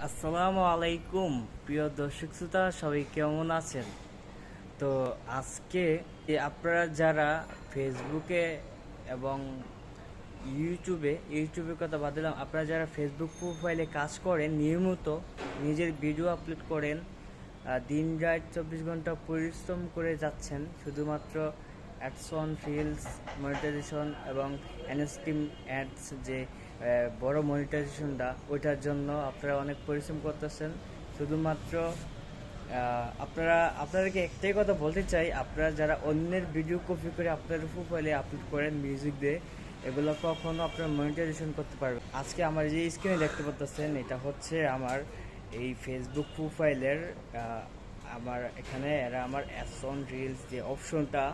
আসসালামু আলাইকুম প্রিয় দর্শক শ্রোতা, সবাই কেমন আছেন? তো আজকে আপনারা যারা ফেসবুকে এবং ইউটিউবের কথা বাদ দিলাম, আপনারা যারা ফেসবুক প্রোফাইলে কাজ করেন, নিয়মিত নিজের ভিডিও আপলোড করেন, দিন রাত 24 ঘন্টা পরিশ্রম করে যাচ্ছেন শুধুমাত্র অ্যাডস অন রিলস মনিটাইজেশন এবং এনএসটিম অ্যাডস, যে বড় মনিটাইজেশনটা, ওইটার জন্য আপনারা অনেক পরিশ্রম করতেছেন। শুধুমাত্র আপনাদেরকে একটাই কথা বলতে চাই, আপনারা যারা অন্যের ভিডিও কপি করে আপনাদের প্রোফাইলে আপলোড করেন মিউজিক দিয়ে, এগুলো কখনো আপনারা মনিটাইজেশন করতে পারবেন। আজকে আমার যে স্ক্রিনে দেখতে পাচ্ছেন, এটা হচ্ছে আমার এই ফেসবুক প্রোফাইলের আমার এখানে এরা আমার অ্যাডস অন রিলস যে অপশনটা,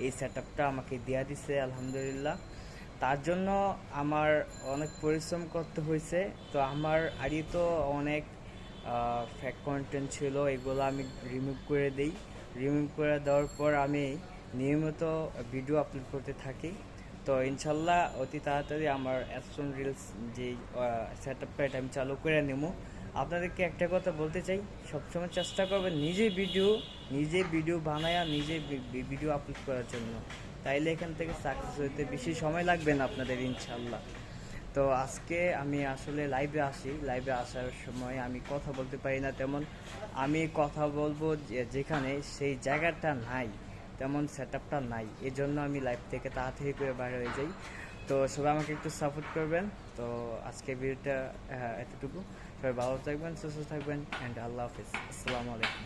এই সেটআপটা আমাকে দেয়া দিছে আলহামদুলিল্লাহ। তার জন্য আমার অনেক পরিশ্রম করতে হয়েছে। তো আমার আগে তো অনেক ফেক কন্টেন্ট ছিল, এগুলো আমি রিমুভ করে দিই। রিমুভ করে দেওয়ার পর আমি নিয়মিত ভিডিও আপলোড করতে থাকি। তো ইনশাল্লাহ অতি তাড়াতাড়ি আমার অ্যাডসন রিলস যে সেটআপটা, এটা আমি চালু করে নেব। আপনাদেরকে একটা কথা বলতে চাই, সবসময় চেষ্টা করবেন নিজে ভিডিও বানায়া নিজে ভিডিও আপলোড করার জন্য। তাইলে এখান থেকে সাকসেস হইতে বেশি সময় লাগবে না আপনাদের ইনশাল্লাহ। তো আজকে আমি আসলে লাইভে আসার সময় আমি কথা বলতে পারি না তেমন। আমি কথা বলবো যেখানে সেই জায়গাটা নাই, তেমন সেটআপটা নাই, এজন্য আমি লাইভ থেকে তাড়াতাড়ি করে বাইরে হয়ে যাই। তো সবাই আমাকে একটু সাপোর্ট করবেন। তো আজকে ভিডিওটা এতটুকু। সবাই ভালো থাকবেন, সুস্থ থাকবেন, অ্যান্ড আল্লাহ হাফিজ। আসসালামু আলাইকুম।